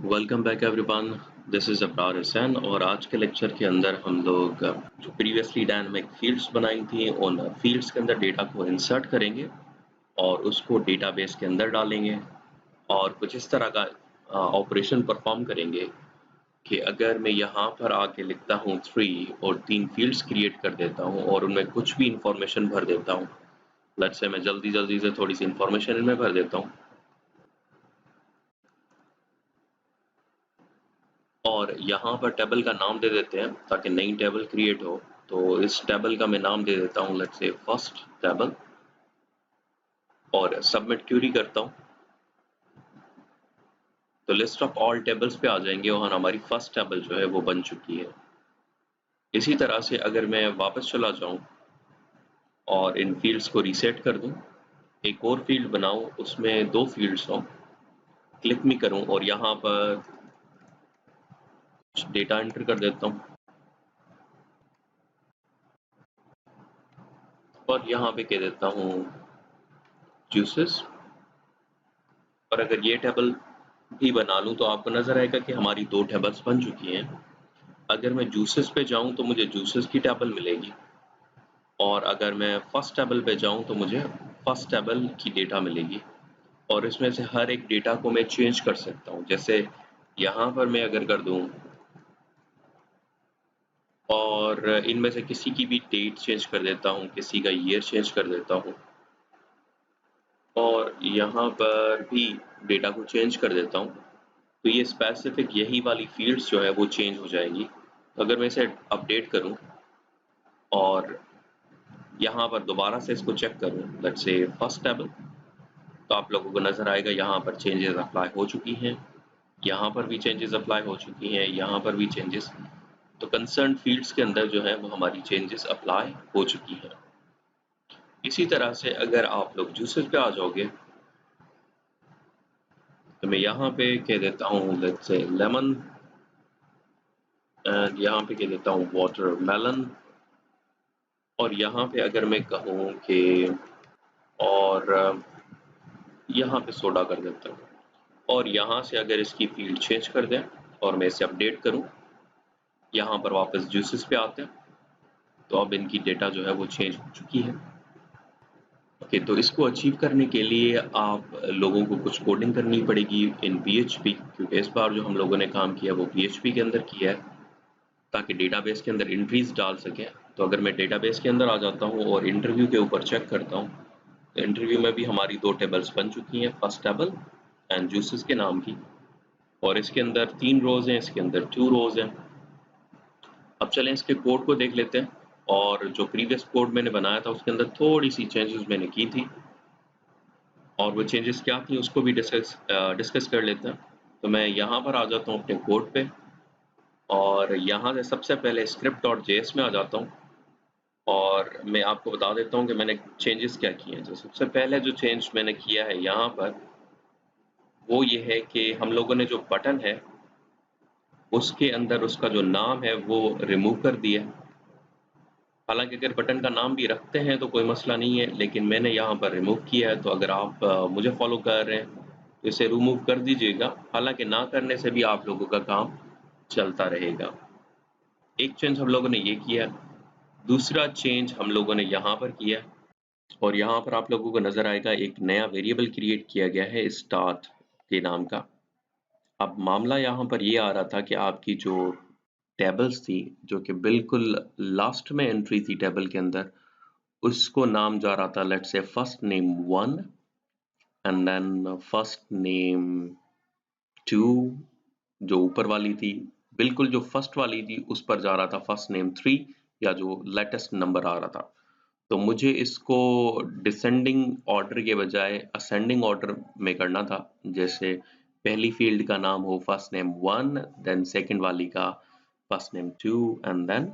Welcome back everyone. This is Abrar Hussain और आज के लेक्चर के अंदर हम लोग जो प्रीवियसली डायनामिक फील्ड्स बनाई थी उन फील्ड्स के अंदर डेटा को इंसर्ट करेंगे और उसको डेटाबेस के अंदर डालेंगे और कुछ इस तरह का ऑपरेशन परफॉर्म करेंगे कि अगर मैं यहाँ पर आके लिखता हूँ 3 और 3 फील्ड्स क्रिएट कर देता हूँ और उनमें कुछ भी इंफॉर्मेशन भर देता हूँ। लेट्स से मैं जल्दी से थोड़ी सी इंफॉर्मेशन इनमें भर देता हूँ और यहाँ पर टेबल का नाम दे देते हैं ताकि नई टेबल क्रिएट हो। तो इस टेबल का मैं नाम दे देता हूँ लेट्स से फर्स्ट टेबल और सबमिट क्यूरी करता हूँ तो लिस्ट ऑफ ऑल टेबल्स पे आ जाएंगे और हमारी फर्स्ट टेबल जो है वो बन चुकी है। इसी तरह से अगर मैं वापस चला जाऊँ और इन फील्ड्स को रीसेट कर दूँ, एक और फील्ड बनाऊँ उसमें 2 फील्ड्स हों, क्लिक मी करूँ और यहाँ पर डेटा एंटर कर देता हूँ और यहाँ पे कह देता हूँ जूसेस और अगर ये टेबल भी बना लूँ तो आपको नज़र आएगा कि हमारी 2 टेबल्स बन चुकी हैं। अगर मैं जूसेस पे जाऊँ तो मुझे जूसेस की टेबल मिलेगी और अगर मैं फर्स्ट टेबल पे जाऊँ तो मुझे फर्स्ट टेबल की डेटा मिलेगी और इसमें से हर एक डेटा को मैं चेंज कर सकता हूँ। जैसे यहाँ पर मैं अगर कर दूँ और इनमें से किसी की भी डेट चेंज कर देता हूँ, किसी का ईयर चेंज कर देता हूँ और यहाँ पर भी डेटा को चेंज कर देता हूँ तो ये स्पेसिफिक यही वाली फील्ड्स जो है वो चेंज हो जाएगी। तो अगर मैं इसे अपडेट करूँ और यहाँ पर दोबारा से इसको चेक करूँ लेट्स से फर्स्ट टेबल तो आप लोगों को नज़र आएगा यहाँ पर चेंजेस अप्लाई हो चुकी हैं, यहाँ पर भी चेंजेस अप्लाई हो चुकी हैं, यहाँ पर भी चेंजेस। तो कंसर्न फील्ड्स के अंदर जो है वो हमारी चेंजेस अप्लाई हो चुकी हैं। इसी तरह से अगर आप लोग जूसेस पे आ जाओगे तो मैं यहाँ पे कह देता हूँ लेट्स से लेमन एंड यहाँ पे कह देता हूँ वाटरमेलन और यहाँ पे अगर मैं कहूँ कि और यहाँ पे सोडा कर देता हूँ और यहाँ से अगर इसकी फील्ड चेंज कर दें और मैं इसे अपडेट करूँ, यहाँ पर वापस जूसेस पे आते हैं तो अब इनकी डेटा जो है वो चेंज हो चुकी है। ओके, तो इसको अचीव करने के लिए आप लोगों को कुछ कोडिंग करनी पड़ेगी इन PHP क्योंकि इस बार जो हम लोगों ने काम किया वो PHP के अंदर किया है ताकि डेटाबेस के अंदर एंट्रीज डाल सकें। तो अगर मैं डेटाबेस के अंदर आ जाता हूँ और इंटरव्यू के ऊपर चेक करता हूँ तो इंटरव्यू में भी हमारी 2 टेबल्स बन चुकी हैं, फर्स्ट टेबल एंड जूसेस के नाम की और इसके अंदर 3 रोज हैं, इसके अंदर 2 रोज हैं। अब चलें इसके कोड को देख लेते हैं और जो प्रीवियस कोड मैंने बनाया था उसके अंदर थोड़ी सी चेंजेस मैंने की थी और वो चेंजेस क्या थी उसको भी डिस्कस कर लेते हैं। तो मैं यहाँ पर आ जाता हूँ अपने कोड पे और यहाँ से सबसे पहले script.js में आ जाता हूँ और मैं आपको बता देता हूँ कि मैंने चेंजेस क्या किए हैं। तो सबसे पहले जो चेंज मैंने किया है यहाँ पर वो ये है कि हम लोगों ने जो बटन है उसके अंदर उसका जो नाम है वो रिमूव कर दिया। हालांकि अगर बटन का नाम भी रखते हैं तो कोई मसला नहीं है, लेकिन मैंने यहाँ पर रिमूव किया है। तो अगर आप मुझे फॉलो कर रहे हैं तो इसे रिमूव कर दीजिएगा, हालांकि ना करने से भी आप लोगों का काम चलता रहेगा। एक चेंज हम लोगों ने ये किया, दूसरा चेंज हम लोगों ने यहाँ पर किया और यहाँ पर आप लोगों को नजर आएगा एक नया वेरिएबल क्रिएट किया गया है स्टार्ट के नाम का। अब मामला यहाँ पर ये आ रहा था कि आपकी जो टेबल्स थी जो कि बिल्कुल लास्ट में एंट्री थी टेबल के अंदर, उसको नाम जा रहा था let's say first name 1 and then first name 2। जो ऊपर वाली थी बिल्कुल जो फर्स्ट वाली थी उस पर जा रहा था फर्स्ट नेम 3 या जो लेटेस्ट नंबर आ रहा था। तो मुझे इसको डिसेंडिंग ऑर्डर के बजाय असेंडिंग ऑर्डर में करना था। जैसे पहली फील्ड का नाम हो फर्स्ट नेम 1, देन सेकंड वाली का first name 2 and then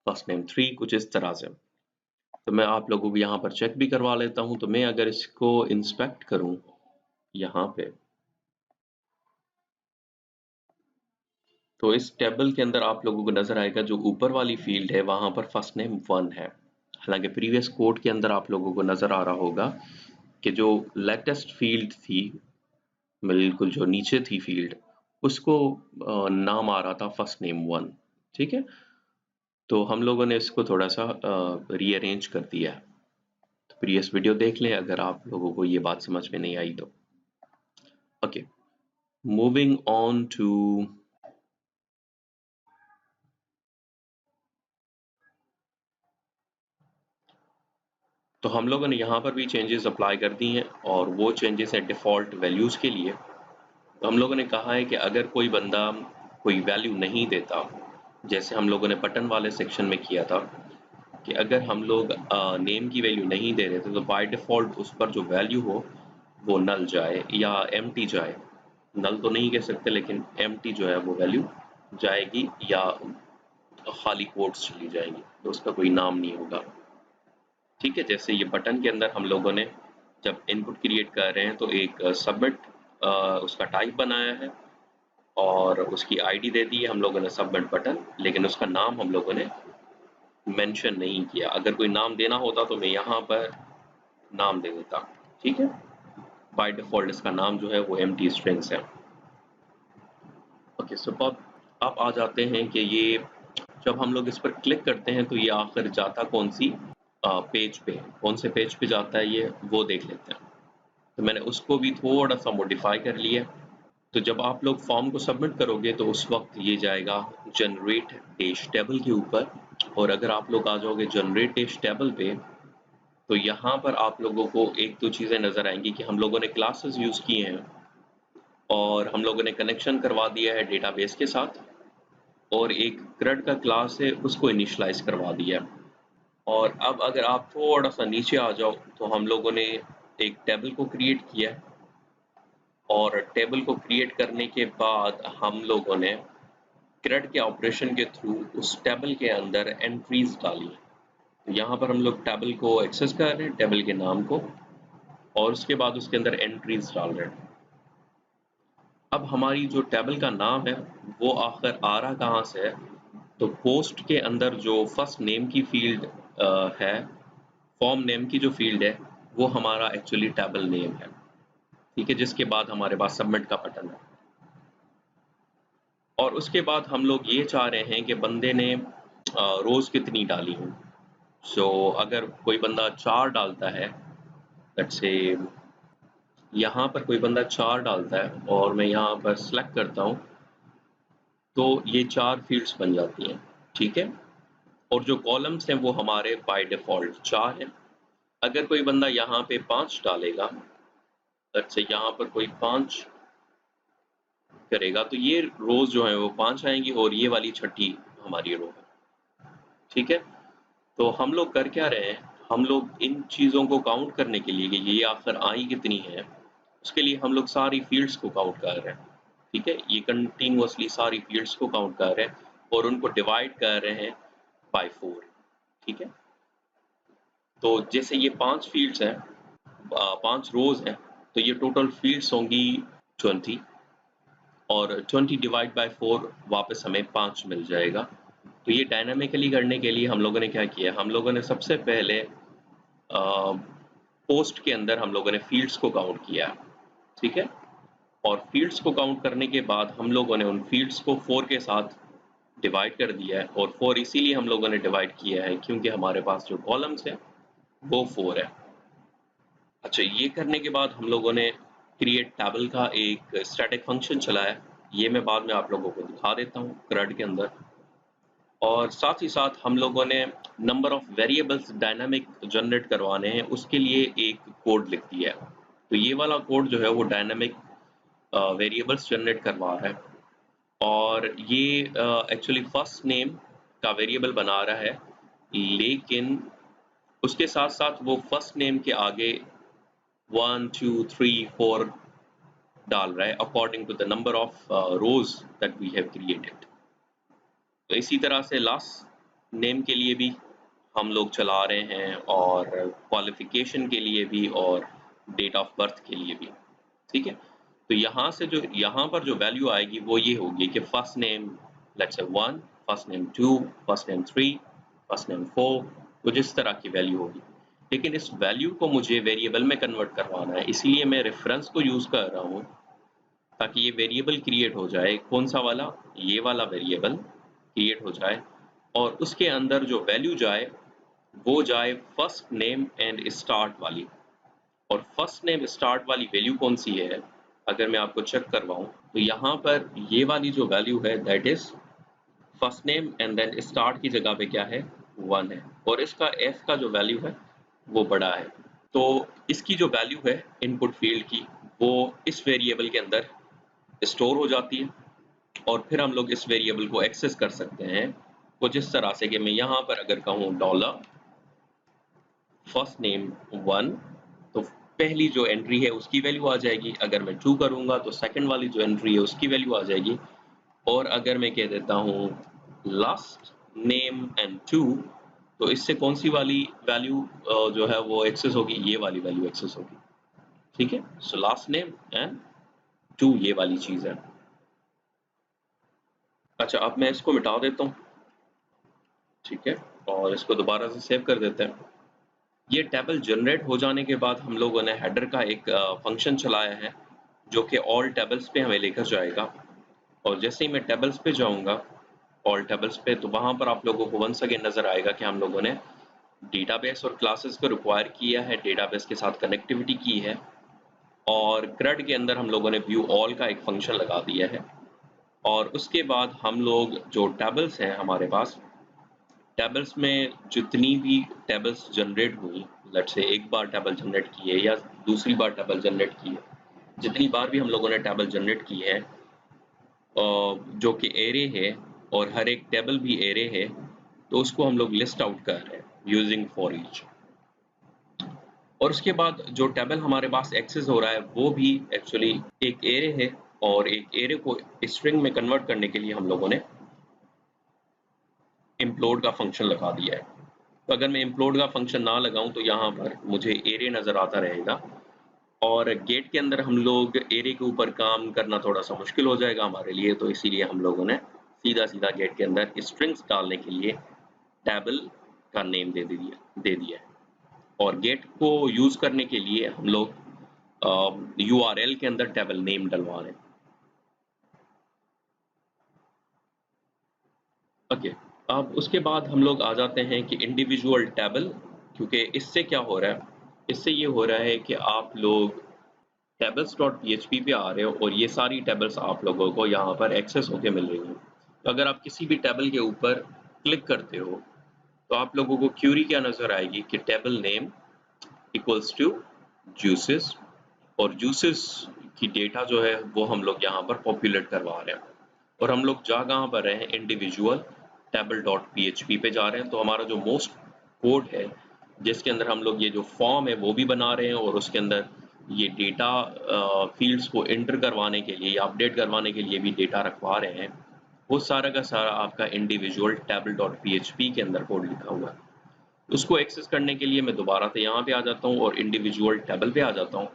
first name 3, कुछ इस तरह से। तो मैं आप लोगों को यहाँ पर चेक भी करवा लेता हूँ। तो मैं अगर इसको इंस्पेक्ट करूँ यहाँ पे तो इस टेबल के अंदर आप लोगों को नजर आएगा जो ऊपर वाली फील्ड है वहां पर फर्स्ट नेम 1 है। हालांकि प्रीवियस कोड के अंदर आप लोगों को नजर आ रहा होगा कि जो लेटेस्ट फील्ड थी बिल्कुल जो नीचे थी फील्ड उसको नाम आ रहा था फर्स्ट नेम 1, ठीक है। तो हम लोगों ने इसको थोड़ा सा रीअरेंज कर दिया है। तो प्रीवियस वीडियो देख लें अगर आप लोगों को ये बात समझ में नहीं आई तो। ओके, मूविंग ऑन टू तो हम लोगों ने यहाँ पर भी चेंजेस अप्लाई कर दी हैं और वो चेंजेस हैं डिफ़ॉल्ट वैल्यूज़ के लिए। तो हम लोगों ने कहा है कि अगर कोई बंदा कोई वैल्यू नहीं देता, जैसे हम लोगों ने बटन वाले सेक्शन में किया था कि अगर हम लोग नेम की वैल्यू नहीं दे रहे थे तो बाय डिफ़ॉल्ट उस पर जो वैल्यू हो वो नल जाए या एम्प्टी जाए। नल तो नहीं कह सकते लेकिन एम्प्टी जो है वो वैल्यू जाएगी या खाली कोट्स चली जाएंगी, तो उसका कोई नाम नहीं होगा। ठीक है, जैसे ये बटन के अंदर हम लोगों ने जब इनपुट क्रिएट कर रहे हैं तो एक सबमिट उसका टाइप बनाया है और उसकी आईडी दे दी है हम लोगों ने सबमिट बटन, लेकिन उसका नाम हम लोगों ने मेंशन नहीं किया। अगर कोई नाम देना होता तो मैं यहाँ पर नाम दे देता। ठीक है, बाय डिफ़ॉल्ट इसका नाम जो है वो एम्प्टी स्ट्रिंग्स है। ओके, सो अब आप आ जाते हैं कि ये जब हम लोग इस पर क्लिक करते हैं तो ये आखिर जाता कौन सी पेज पे, कौन से पेज पे जाता है ये वो देख लेते हैं। तो मैंने उसको भी थोड़ा सा मॉडिफाई कर लिया। तो जब आप लोग फॉर्म को सबमिट करोगे तो उस वक्त ये जाएगा जनरेट डैश टेबल के ऊपर, और अगर आप लोग आ जाओगे जनरेट डैश टेबल पे तो यहाँ पर आप लोगों को एक दो चीज़ें नज़र आएंगी कि हम लोगों ने क्लासेस यूज़ किए हैं और हम लोगों ने कनेक्शन करवा दिया है डेटाबेस के साथ, और एक CRUD का क्लास है उसको इनिशलाइज करवा दिया है। और अब अगर आप थोड़ा सा नीचे आ जाओ तो हम लोगों ने एक टेबल को क्रिएट किया है, और टेबल को क्रिएट करने के बाद हम लोगों ने CRUD के ऑपरेशन के थ्रू उस टेबल के अंदर एंट्रीज डाली। तो यहाँ पर हम लोग टेबल को एक्सेस कर रहे हैं, टेबल के नाम को, और उसके बाद उसके अंदर एंट्रीज डाल रहे हैं। अब हमारी जो टेबल का नाम है वो आखिर आ रहा कहाँ से है, तो पोस्ट के अंदर जो फर्स्ट नेम की फील्ड है, फॉर्म नेम की जो फील्ड है वो हमारा एक्चुअली टेबल नेम है। ठीक है, जिसके बाद हमारे पास सबमिट का बटन है, और उसके बाद हम लोग ये चाह रहे हैं कि बंदे ने रोज़ कितनी डाली हो। सो अगर कोई बंदा 4 डालता है, लेट्स से यहाँ पर कोई बंदा 4 डालता है और मैं यहाँ पर सेलेक्ट करता हूँ तो ये 4 फील्ड्स बन जाती हैं। ठीक है, और जो कॉलम्स हैं वो हमारे बाय डिफ़ॉल्ट 4 हैं। अगर कोई बंदा यहाँ पे 5 डालेगा, लेट्स से यहाँ पर कोई 5 करेगा तो ये रोज़ जो हैं वो 5 आएंगी और ये वाली छठी हमारी रो है। ठीक है, तो हम लोग कर क्या रहे हैं, हम लोग इन चीज़ों को काउंट करने के लिए कि ये आखिर आई कितनी है, उसके लिए हम लोग सारी फील्ड्स को काउंट कर रहे हैं। ठीक है, ये कंटिन्यूअसली सारी फील्ड्स को काउंट कर रहे हैं और उनको डिवाइड कर रहे हैं बाय 4। ठीक है, तो जैसे ये 5 फील्ड्स हैं, 5 रोज़ हैं, तो ये टोटल फील्ड्स होंगी 20, और 20 डिवाइड बाय 4 वापस हमें 5 मिल जाएगा। तो ये डायनामिकली करने के लिए हम लोगों ने क्या किया, हम लोगों ने सबसे पहले पोस्ट के अंदर हम लोगों ने फील्ड्स को काउंट किया। ठीक है, और फील्ड्स को काउंट करने के बाद हम लोगों ने उन फील्ड्स को 4 के साथ डिवाइड कर दिया है, और 4 इसीलिए हम लोगों ने डिवाइड किया है क्योंकि हमारे पास जो कॉलम्स है वो 4 है। अच्छा, ये करने के बाद हम लोगों ने क्रिएट टेबल का एक स्टैटिक फंक्शन चलाया। ये मैं बाद में आप लोगों को दिखा देता हूँ CRUD के अंदर। और साथ ही साथ हम लोगों ने number of variables dynamic generate करवाने हैं, उसके लिए एक कोड लिख दिया है। तो ये वाला कोड जो है वो डायनामिक वेरिएबल्स जनरेट करवा रहा है, और ये एक्चुअली फर्स्ट नेम का वेरिएबल बना रहा है, लेकिन उसके साथ साथ वो फर्स्ट नेम के आगे 1 2 3 4 डाल रहा है according to the number of rows that we have created. तो इसी तरह से लास्ट नेम के लिए भी हम लोग चला रहे हैं, और क्वालिफिकेशन के लिए भी, और डेट ऑफ बर्थ के लिए भी। ठीक है, तो यहाँ से जो यहाँ पर जो वैल्यू आएगी वो ये होगी कि first name let's say 1, first name 2, first name 3, first name 4, तो जिस तरह की वैल्यू होगी। लेकिन इस वैल्यू को मुझे वेरिएबल में कन्वर्ट करवाना है, इसलिए मैं रेफरेंस को यूज़ कर रहा हूँ ताकि ये वेरिएबल क्रिएट हो जाए। कौन सा वाला? ये वाला वेरिएबल क्रिएट हो जाए और उसके अंदर जो वैल्यू जाए वो जाए फर्स्ट नेम एंड स्टार्ट वाली। और फर्स्ट नेम स्टार्ट वाली वैल्यू कौन सी है? अगर मैं आपको चेक करवाऊं तो यहाँ पर ये वाली जो वैल्यू है that is first name and then start की जगह पे क्या है? 1 है। और इसका f का जो वैल्यू है वो बड़ा है। तो इसकी जो वैल्यू है इनपुट फील्ड की वो इस वेरिएबल के अंदर स्टोर हो जाती है और फिर हम लोग इस वेरिएबल को एक्सेस कर सकते हैं कुछ इस तरह से कि मैं यहाँ पर अगर कहूँ डॉलर फर्स्ट नेम 1 तो पहली जो एंट्री है उसकी वैल्यू आ जाएगी। अगर मैं 2 करूँगा तो सेकंड वाली जो एंट्री है उसकी वैल्यू आ जाएगी। और अगर मैं कह देता हूँ लास्ट नेम एंड 2 तो इससे कौन सी वाली वैल्यू जो है वो एक्सेस होगी? ये वाली वैल्यू एक्सेस होगी। ठीक है, सो लास्ट नेम एंड 2 ये वाली चीज़ है। अच्छा, अब मैं इसको मिटा देता हूँ। ठीक है, और इसको दोबारा से सेव कर देते हैं। ये टेबल जनरेट हो जाने के बाद हम लोगों ने हेडर का एक फंक्शन चलाया है जो कि ऑल टेबल्स पे हमें लेकर जाएगा। और जैसे ही मैं टेबल्स पे जाऊंगा ऑल टेबल्स पे तो वहां पर आप लोगों को वंस अगेन नजर आएगा कि हम लोगों ने डेटाबेस और क्लासेस को रिक्वायर किया है, डेटाबेस के साथ कनेक्टिविटी की है और CRUD के अंदर हम लोगों ने व्यू ऑल का एक फंक्शन लगा दिया है। और उसके बाद हम लोग जो टेबल्स हैं हमारे पास, टेबल्स में जितनी भी टेबल्स जनरेट हुई, लेट्स से एक बार टेबल जनरेट की है या दूसरी बार टेबल जनरेट की है, जितनी बार भी हम लोगों ने टेबल जनरेट की है जो कि एरे है और हर एक टेबल भी एरे है, तो उसको हम लोग लिस्ट आउट कर रहे हैं यूजिंग फॉर ईच। और उसके बाद जो टेबल हमारे पास एक्सेस हो रहा है वो भी एक्चुअली एक एरे है और एक एरे को स्ट्रिंग में कन्वर्ट करने के लिए हम लोगों ने इम्प्लोड का फंक्शन लगा दिया है। तो अगर मैं इम्प्लोड का फंक्शन ना लगाऊं तो यहाँ पर मुझे एरे नज़र आता रहेगा और गेट के अंदर हम लोग एरे के ऊपर काम करना थोड़ा सा मुश्किल हो जाएगा हमारे लिए, तो इसीलिए हम लोगों ने सीधा सीधा गेट के अंदर स्ट्रिंग्स डालने के लिए टेबल का नेम दे दिया है। और गेट को यूज़ करने के लिए हम लोग URL के अंदर टेबल नेम डलवा रहे हैं। ओके, अब उसके बाद हम लोग आ जाते हैं कि इंडिविजुअल टेबल, क्योंकि इससे क्या हो रहा है? इससे ये हो रहा है कि आप लोग tables.php पे आ रहे हो और ये सारी टेबल्स आप लोगों को यहाँ पर एक्सेस होके मिल रही हैं। तो अगर आप किसी भी टेबल के ऊपर क्लिक करते हो तो आप लोगों को क्यूरी क्या नज़र आएगी कि table name equals to juices और जूसेस की डेटा जो है वो हम लोग यहाँ पर पॉपुलेट करवा रहे हैं। और हम लोग जा कहाँ पर रहे हैं? इंडिविजुअल टेबल डॉट php पे जा रहे हैं। तो हमारा जो मोस्ट कोड है जिसके अंदर हम लोग ये जो फॉर्म है वो भी बना रहे हैं और उसके अंदर ये डेटा फील्ड्स को एंटर करवाने के लिए या अपडेट करवाने के लिए भी डेटा रखवा रहे हैं, वो सारा का सारा आपका इंडिविजुअल टेबल डॉट php के अंदर कोड लिखा हुआ है। उसको एक्सेस करने के लिए मैं दोबारा से यहाँ पे आ जाता हूँ और इंडिविजुअल टेबल पे आ जाता हूँ।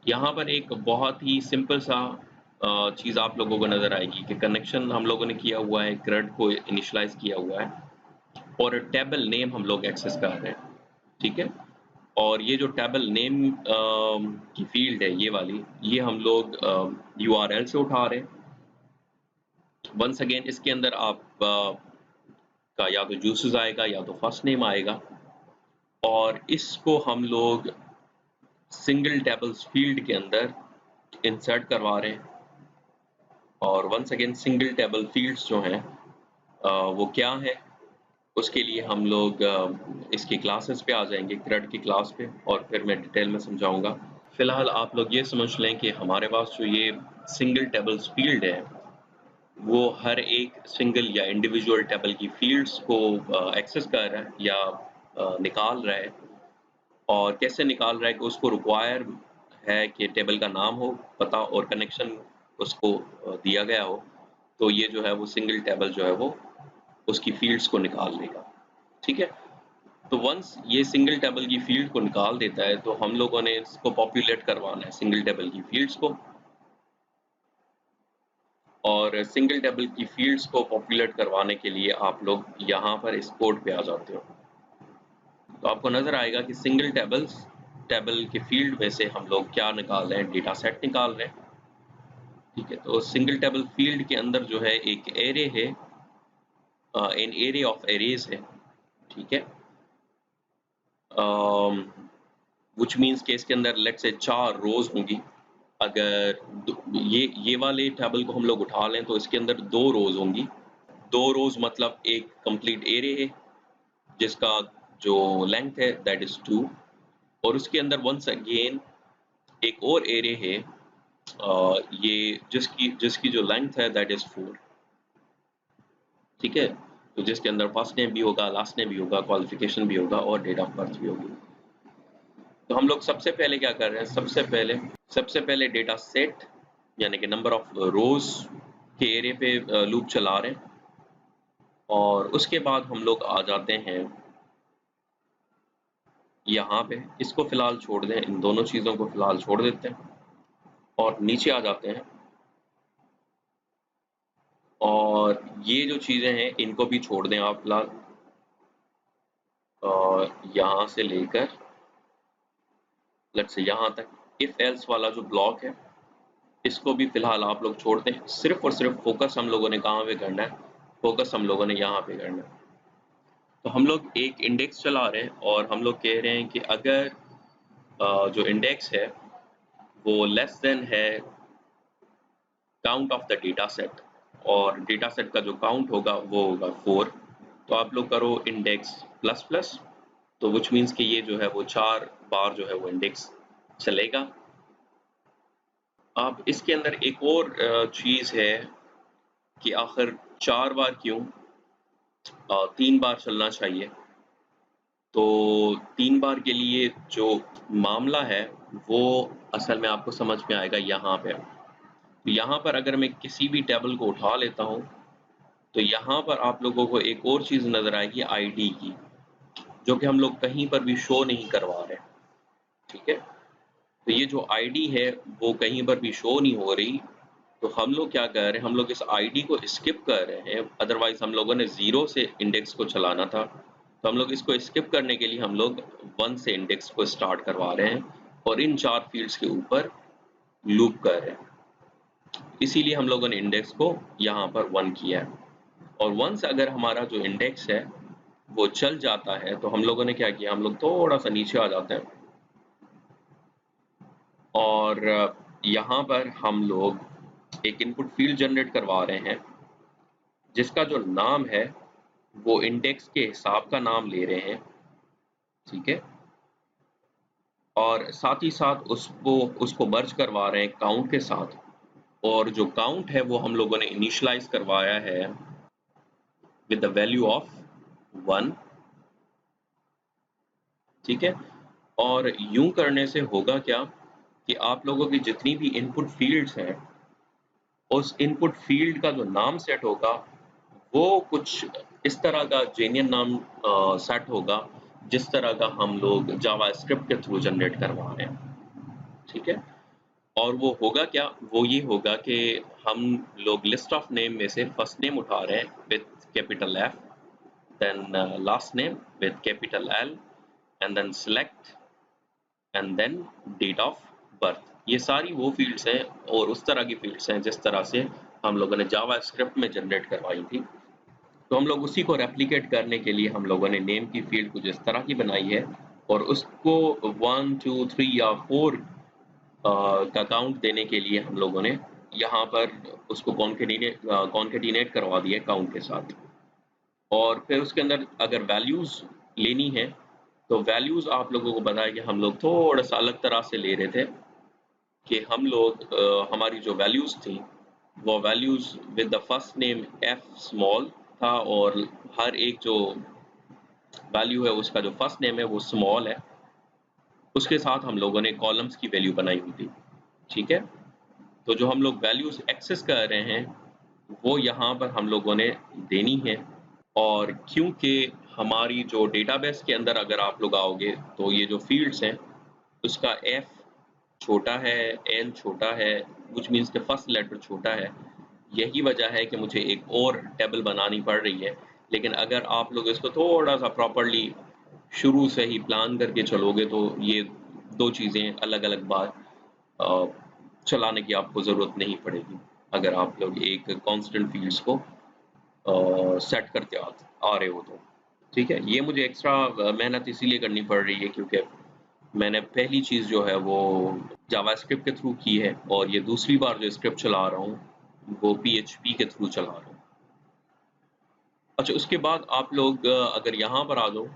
यहाँ पर एक बहुत ही सिंपल सा चीज़ आप लोगों को नज़र आएगी कि कनेक्शन हम लोगों ने किया हुआ है, CRUD को इनिशलाइज किया हुआ है और टेबल नेम हम लोग एक्सेस कर रहे हैं। ठीक है, और ये जो टेबल नेम की फील्ड है ये वाली, ये हम लोग URL से उठा रहे हैं। वंस अगेन इसके अंदर आप का या तो जूसेस आएगा या तो फर्स्ट नेम आएगा और इसको हम लोग सिंगल टेबल्स फील्ड के अंदर इंसर्ट करवा रहे हैं। और once again single table fields जो हैं वो क्या है, उसके लिए हम लोग इसकी क्लासेस पे आ जाएंगे, CRUD की क्लास पे, और फिर मैं डिटेल में समझाऊंगा। फिलहाल आप लोग ये समझ लें कि हमारे पास जो ये सिंगल टेबल्स फील्ड है वो हर एक सिंगल या इंडिविजुअल टेबल की फील्ड्स को एक्सेस कर रहा है या निकाल रहा है। और कैसे निकाल रहा है कि उसको रिक्वायर है कि टेबल का नाम हो, पता और कनेक्शन उसको दिया गया हो, तो ये जो है वो सिंगल टेबल जो है वो उसकी फील्ड्स को निकाल लेगा। ठीक है, तो वंस ये सिंगल टेबल की फील्ड को निकाल देता है तो हम लोगों ने इसको पॉपुलेट करवाना है सिंगल टेबल की फील्ड्स को। और सिंगल टेबल की फील्ड्स को पॉपुलेट करवाने के लिए आप लोग यहाँ पर इस कोड पे आ जाते हो तो आपको नजर आएगा कि सिंगल टेबल के फील्ड में से हम लोग क्या निकाल रहे हैं? डेटा सेट निकाल रहे हैं। ठीक है, तो सिंगल टेबल फील्ड के अंदर जो है एक एरे है, एन एरे ऑफ एरेज है, ठीक है, व्हिच मींस कि इसके अंदर लेट्स से 4 रोज होंगी। अगर ये वाले टेबल को हम लोग उठा लें तो इसके अंदर 2 रोज होंगी। 2 रोज मतलब एक कंप्लीट एरे है जिसका जो लेंथ है दैट इज 2, और उसके अंदर वंस अगेन एक और एरे है, ये जिसकी जिसकी जो लेंथ है दैट इज 4, ठीक है, तो जिसके अंदर फर्स्ट नेम भी होगा, लास्ट नेम भी होगा, क्वालिफिकेशन भी होगा और डेट ऑफ बर्थ भी होगी। तो हम लोग सबसे पहले क्या कर रहे हैं, सबसे पहले डेटा सेट यानी कि नंबर ऑफ रोज के एरे पे लूप चला रहे हैं, और उसके बाद हम लोग आ जाते हैं यहाँ पे, इसको फिलहाल छोड़ दें, इन दोनों चीज़ों को फिलहाल छोड़ देते हैं और नीचे आ जाते हैं, और ये जो चीज़ें हैं इनको भी छोड़ दें आप फिलहाल, और यहाँ से लेकर लेट्स से यहाँ तक इफ एल्स वाला जो ब्लॉक है इसको भी फिलहाल आप लोग छोड़ दें। सिर्फ और सिर्फ फोकस हम लोगों ने कहाँ पे करना है, फोकस हम लोगों ने यहाँ पे करना है। तो हम लोग एक इंडेक्स चला रहे हैं और हम लोग कह रहे हैं कि अगर जो इंडेक्स है वो लेस देन है count of the data set, और डेटा सेट का जो काउंट होगा वो होगा 4, तो आप लोग करो इंडेक्स प्लस प्लस, तो विच मीन्स कि ये जो है वो 4 बार जो है वो इंडेक्स चलेगा। अब इसके अंदर एक और चीज़ है कि आखिर 4 बार क्यों, 3 बार चलना चाहिए। तो 3 बार के लिए जो मामला है वो असल में आपको समझ में आएगा यहाँ पे। तो यहाँ पर अगर मैं किसी भी टेबल को उठा लेता हूँ तो यहाँ पर आप लोगों को एक और चीज़ नज़र आएगी आईडी की, जो कि हम लोग कहीं पर भी शो नहीं करवा रहे, ठीक है। तो ये जो आईडी है वो कहीं पर भी शो नहीं हो रही, तो हम लोग क्या कर रहे हैं, हम लोग इस आईडी को स्किप कर रहे हैं, अदरवाइज हम लोगों ने 0 से इंडेक्स को चलाना था, तो हम लोग इसको स्किप करने के लिए हम लोग 1 से इंडेक्स को स्टार्ट करवा रहे हैं और इन 4 फील्ड्स के ऊपर लूप कर रहे हैं। इसीलिए हम लोगों ने इंडेक्स को यहाँ पर 1 किया है, और वंस अगर हमारा जो इंडेक्स है वो चल जाता है तो हम लोगों ने क्या किया, हम लोग थोड़ा सा नीचे आ जाते हैं और यहाँ पर हम लोग एक इनपुट फील्ड जनरेट करवा रहे हैं जिसका जो नाम है वो इंडेक्स के हिसाब का नाम ले रहे हैं, ठीक है, और साथ ही साथ उसको मर्ज करवा रहे हैं काउंट के साथ, और जो काउंट है वो हम लोगों ने इनिशियलाइज करवाया है विद द वैल्यू ऑफ 1, ठीक है। और यूं करने से होगा क्या कि आप लोगों की जितनी भी इनपुट फील्ड्स हैं उस इनपुट फील्ड का जो नाम सेट होगा वो कुछ इस तरह का जेन्युइन नाम सेट होगा जिस तरह का हम लोग जावास्क्रिप्ट के थ्रू जनरेट करवा रहे हैं, ठीक है। और वो होगा क्या, वो ये होगा कि हम लोग लिस्ट ऑफ नेम में से फर्स्ट नेम उठा रहे हैं with capital F, then last name with capital L, and then select, and then date of birth. ये सारी वो फील्ड्स हैं और उस तरह की फील्ड्स हैं जिस तरह से हम लोगों ने जावा स्क्रिप्ट में जनरेट करवाई थी। तो हम लोग उसी को रेप्लिकेट करने के लिए हम लोगों ने नेम की फील्ड कुछ इस तरह की बनाई है, और उसको 1 2 3 या 4 का काउंट देने के लिए हम लोगों ने यहाँ पर उसको कॉन्केटिनेट करवा दिया काउंट के साथ। और फिर उसके अंदर अगर वैल्यूज़ लेनी है तो वैल्यूज़ आप लोगों को पता है कि हम लोग थोड़ा सा अलग तरह से ले रहे थे कि हम लोग हमारी जो वैल्यूज़ थी वो values with the first name F small था, और हर एक जो वैल्यू है उसका जो फर्स्ट नेम है वो स्मॉल है, उसके साथ हम लोगों ने कॉलम्स की वैल्यू बनाई हुई थी, ठीक है। तो जो हम लोग वैल्यूज़ एक्सेस कर रहे हैं वो यहाँ पर हम लोगों ने देनी है, और क्योंकि हमारी जो डेटाबेस के अंदर अगर आप लोग आओगे तो ये जो फील्ड्स हैं उसका एफ छोटा है, एल छोटा है, व्हिच मीन्स के फर्स्ट लेटर छोटा है। यही वजह है कि मुझे एक और टेबल बनानी पड़ रही है, लेकिन अगर आप लोग इसको थोड़ा सा प्रॉपरली शुरू से ही प्लान करके चलोगे तो ये दो चीज़ें अलग अलग बार चलाने की आपको ज़रूरत नहीं पड़ेगी। अगर आप लोग एक कांस्टेंट फील्ड्स को सेट करते आ रहे हो तो ठीक है। ये मुझे एक्स्ट्रा मेहनत इसीलिए करनी पड़ रही है क्योंकि मैंने पहली चीज़ जो है वो जावास्क्रिप्ट के थ्रू की है और ये दूसरी बार जो स्क्रिप्ट चला रहा हूँ वो पीएचपी के थ्रू चला रहा हूँ। अच्छा, उसके बाद आप लोग अगर यहाँ पर आ जाओ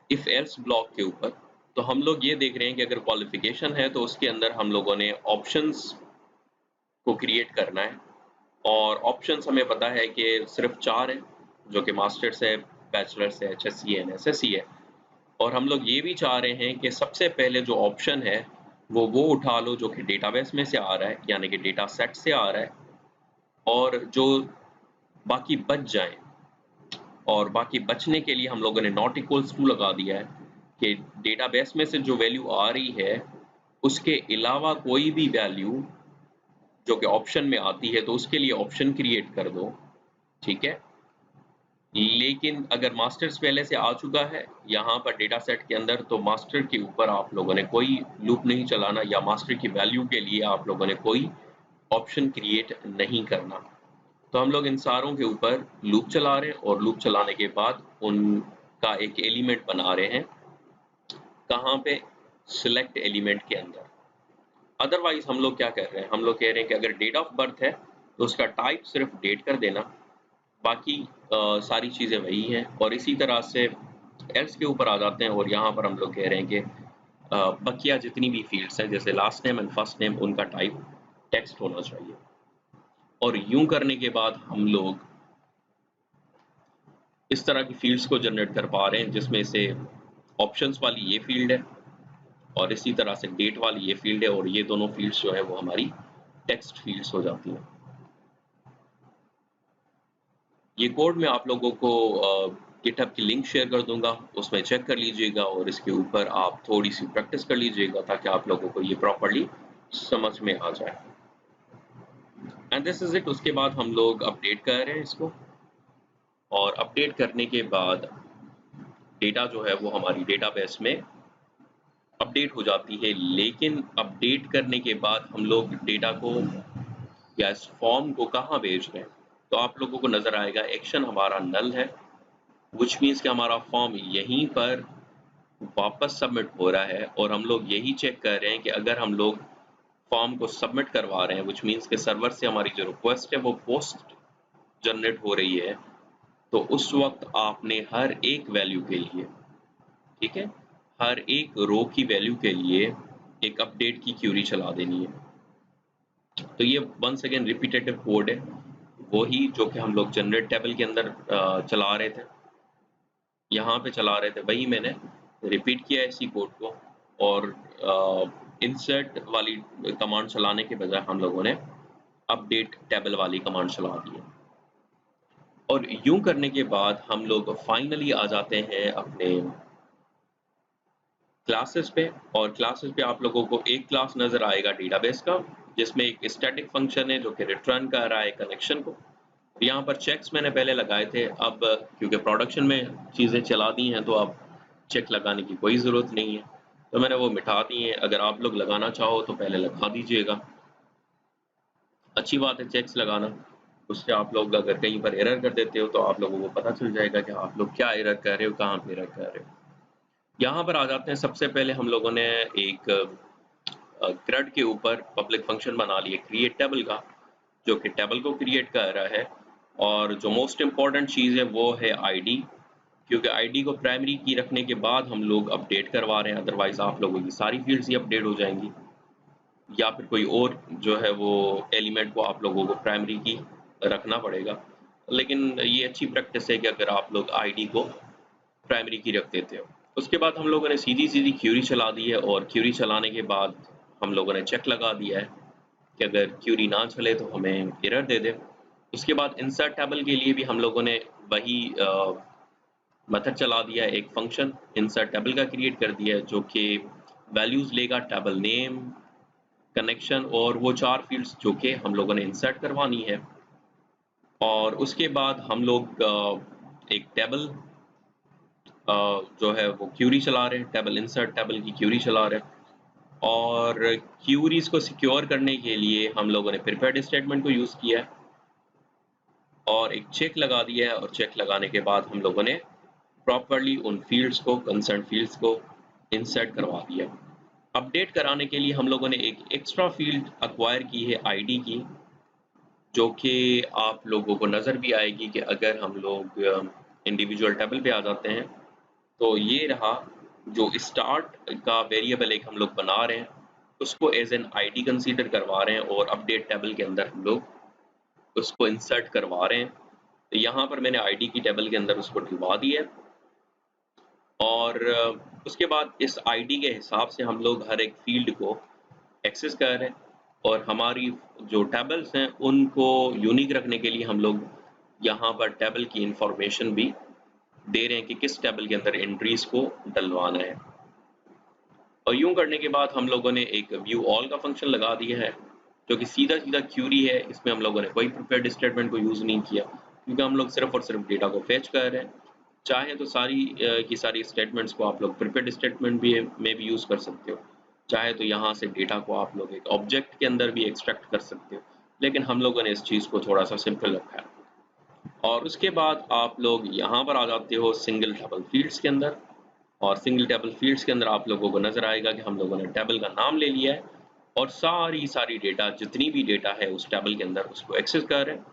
इफ एल्स ब्लॉक के ऊपर, तो हम लोग ये देख रहे हैं कि अगर क्वालिफिकेशन है तो उसके अंदर हम लोगों ने ऑप्शंस को क्रिएट करना है और ऑप्शंस हमें पता है कि सिर्फ 4 हैं, जो कि मास्टर्स है, बैचलर्स है, एचएससी है, एसएससी है। और हम लोग ये भी चाह रहे हैं कि सबसे पहले जो ऑप्शन है वो उठा लो जो कि डेटाबेस में से आ रहा है, यानी कि डेटा सेट से आ रहा है, और जो बाकी बच जाएं, और बाकी बचने के लिए हम लोगों ने नॉट इक्वल्स टू लगा दिया है कि डेटाबेस में से जो वैल्यू आ रही है उसके अलावा कोई भी वैल्यू जो कि ऑप्शन में आती है तो उसके लिए ऑप्शन क्रिएट कर दो, ठीक है। लेकिन अगर मास्टर्स पहले से आ चुका है यहाँ पर डेटा सेट के अंदर, तो मास्टर के ऊपर आप लोगों ने कोई लूप नहीं चलाना या मास्टर की वैल्यू के लिए आप लोगों ने कोई ऑप्शन क्रिएट नहीं करना। तो हम लोग इन सारों के ऊपर लूप चला रहे हैं और लूप चलाने के बाद उनका एक एलिमेंट बना रहे हैं। कहाँ पे? सिलेक्ट एलिमेंट के अंदर। अदरवाइज हम लोग क्या कर रहे हैं, हम लोग कह रहे हैं कि अगर डेट ऑफ बर्थ है तो उसका टाइप सिर्फ डेट कर देना, बाकी सारी चीज़ें वही हैं। और इसी तरह से एल्स के ऊपर आ जाते हैं और यहाँ पर हम लोग कह रहे हैं कि बकिया जितनी भी फील्ड्स हैं जैसे last name and first name, उनका टाइप टेक्स्ट होना चाहिए। और यूं करने के बाद हम लोग इस तरह की फील्ड्स को जनरेट कर पा रहे हैं जिसमें से ऑप्शंस वाली ये फील्ड है और इसी तरह से डेट वाली ये फील्ड है, और ये दोनों फील्ड्स जो है वो हमारी टेक्स्ट फील्ड्स हो जाती हैं। ये कोड मैं आप लोगों को गिटहब की लिंक शेयर कर दूंगा, उसमें चेक कर लीजिएगा और इसके ऊपर आप थोड़ी सी प्रैक्टिस कर लीजिएगा ताकि आप लोगों को ये प्रॉपर्ली समझ में आ जाए। And this is it. उसके बाद हम लोग अपडेट कर रहे हैं इसको, और अपडेट करने के बाद डेटा जो है वो हमारी डेटाबेस में अपडेट हो जाती है। लेकिन अपडेट करने के बाद हम लोग डेटा को या इस फॉर्म को कहाँ भेज रहे हैं, तो आप लोगों को नजर आएगा एक्शन हमारा नल है, विच मीन्स कि हमारा फॉर्म यहीं पर वापस सबमिट हो रहा है। और हम लोग यही चेक कर रहे हैं कि अगर हम लोग फॉर्म को सबमिट करवा रहे हैं, विच मीन्स कि सर्वर से हमारी जो रिक्वेस्ट है वो पोस्ट जनरेट हो रही है, तो उस वक्त आपने हर एक वैल्यू के लिए, ठीक है, हर एक रो की वैल्यू के लिए एक अपडेट की क्यूरी चला देनी है। तो ये वंस अगेन रिपीटेटिव कोड है, वही जो कि हम लोग जनरेट टेबल के अंदर चला रहे थे, यहाँ पे चला रहे थे, वही मैंने रिपीट किया इसी कोड को। और इंसर्ट वाली कमांड चलाने के बजाय हम लोगों ने अपडेट टेबल वाली कमांड चला दी है। और यूं करने के बाद हम लोग फाइनली आ जाते हैं अपने क्लासेस पे। और क्लासेस पे आप लोगों को एक क्लास नजर आएगा डेटाबेस का, जिसमें एक स्टैटिक फंक्शन है जो कि रिटर्न कर रहा है कनेक्शन को। यहाँ पर चेक्स मैंने पहले लगाए थे, अब क्योंकि प्रोडक्शन में चीज़ें चला दी हैं तो अब चेक लगाने की कोई ज़रूरत नहीं है, तो मैंने वो मिटा दी हैं। अगर आप लोग लगाना चाहो तो पहले लगा दीजिएगा, अच्छी बात है चेक्स लगाना। उससे आप लोग अगर कहीं पर एरर कर देते हो तो आप लोगों को पता चल जाएगा कि आप लोग क्या एरर कर रहे हो, कहाँ पे एरर कर रहे हो। यहाँ पर आ जाते हैं। सबसे पहले हम लोगों ने एक ग्रिड के ऊपर पब्लिक फंक्शन बना लिया क्रिएट टेबल का, जो कि टेबल को क्रिएट कर रहा है। और जो मोस्ट इम्पॉर्टेंट चीज़ है वो है आईडी, क्योंकि आईडी को प्राइमरी की रखने के बाद हम लोग अपडेट करवा रहे हैं, अदरवाइज आप लोगों की सारी फील्ड्स ही अपडेट हो जाएंगी, या फिर कोई और जो है वो एलिमेंट को आप लोगों को प्राइमरी की रखना पड़ेगा। लेकिन ये अच्छी प्रैक्टिस है कि अगर आप लोग आईडी को प्राइमरी की रख देते हो। उसके बाद हम लोगों ने सीधी सीधी क्यूरी चला दी है, और क्यूरी चलाने के बाद हम लोगों ने चेक लगा दिया है कि अगर क्यूरी ना चले तो हमें एरर दे दे। उसके बाद इंसर्ट टेबल के लिए भी हम लोगों ने वही मेथड चला दिया है, एक फंक्शन इंसर्ट टेबल का क्रिएट कर दिया है जो कि वैल्यूज लेगा, टेबल नेम, कनेक्शन और वो 4 फील्ड्स जो कि हम लोगों ने इंसर्ट करवानी है। और उसके बाद हम लोग एक टेबल जो है वो क्यूरी चला रहे हैं, टेबल इंसर्ट टेबल की क्यूरी चला रहे हैं। और क्यूरीज को सिक्योर करने के लिए हम लोगों ने प्रिपेयर्ड स्टेटमेंट को यूज़ किया है और एक चेक लगा दिया है, और चेक लगाने के बाद हम लोगों ने प्रॉपरली उन फील्ड्स को, कंसर्न फील्ड्स को इंसर्ट करवा दिया। अपडेट कराने के लिए हम लोगों ने एक एक्स्ट्रा फील्ड अक्वायर की है आईडी की, जो कि आप लोगों को नज़र भी आएगी कि अगर हम लोग इंडिविजुअल टेबल पे आ जाते हैं तो ये रहा जो स्टार्ट का वेरिएबल एक हम लोग बना रहे हैं, उसको एज एन आईडी कंसीडर करवा रहे हैं और अपडेट टेबल के अंदर हम लोग उसको इंसर्ट करवा रहे हैं। तो यहाँ पर मैंने आईडी की टेबल के अंदर उसको डलवा दिया है और उसके बाद इस आईडी के हिसाब से हम लोग हर एक फील्ड को एक्सेस कर रहे हैं और हमारी जो टेबल्स हैं उनको यूनिक रखने के लिए हम लोग यहाँ पर टेबल की इंफॉर्मेशन भी दे रहे हैं कि किस टेबल के अंदर एंट्रीज को डलवाना है। और यूं करने के बाद हम लोगों ने एक व्यू ऑल का फंक्शन लगा दिया है, जो कि सीधा सीधा क्यूरी है। इसमें हम लोगों ने कोई प्रिपेयर्ड स्टेटमेंट को यूज़ नहीं किया, क्योंकि हम लोग सिर्फ और सिर्फ डेटा को फेच कर रहे हैं। चाहे तो सारी की सारी स्टेटमेंट्स को आप लोग प्रिपेयर्ड स्टेटमेंट भी में भी यूज़ कर सकते हो, चाहे तो यहाँ से डेटा को आप लोग एक ऑब्जेक्ट के अंदर भी एक्सट्रैक्ट कर सकते हो, लेकिन हम लोगों ने इस चीज़ को थोड़ा सा सिंपल रखा है। और उसके बाद आप लोग यहाँ पर आ जाते हो सिंगल टेबल फील्ड्स के अंदर, और सिंगल टेबल फील्ड्स के अंदर आप लोगों को नज़र आएगा कि हम लोगों ने टेबल का नाम ले लिया है और सारी डेटा, जितनी भी डेटा है उस टेबल के अंदर, उसको एक्सेस कर रहे हैं।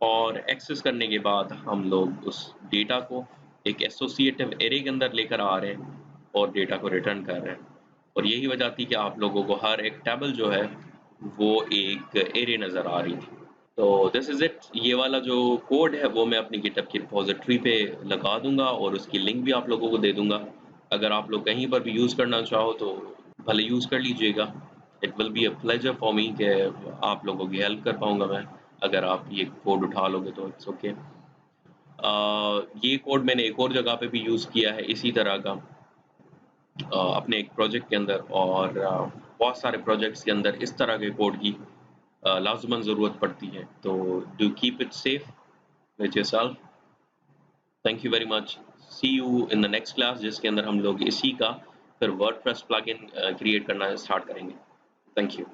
और एक्सेस करने के बाद हम लोग उस डेटा को एक एसोसिएटिव एरे के अंदर लेकर आ रहे हैं और डेटा को रिटर्न कर रहे हैं। और यही वजह थी कि आप लोगों को हर एक टेबल जो है वो एक एरे नज़र आ रही थी। तो दिस इज़ इट। ये वाला जो कोड है वो मैं अपनी गिटहब की रिपॉजिटरी पे लगा दूंगा और उसकी लिंक भी आप लोगों को दे दूंगा। अगर आप लोग कहीं पर भी यूज़ करना चाहो तो भले यूज़ कर लीजिएगा। It will be a pleasure for me कि आप लोगों की हेल्प कर पाऊंगा मैं, अगर आप ये कोड उठा लोगे तो इट्स ओके। ये कोड मैंने एक और जगह पे भी यूज़ किया है इसी तरह का, अपने एक प्रोजेक्ट के अंदर, और बहुत सारे प्रोजेक्ट्स के अंदर इस तरह के कोड की लाज़िमन ज़रूरत पड़ती है। तो do keep it safe with yourself. Thank you very much. See you in the next class, जिसके अंदर हम लोग इसी का फिर वर्डप्रेस प्लगइन क्रिएट करना स्टार्ट करेंगे। Thank you.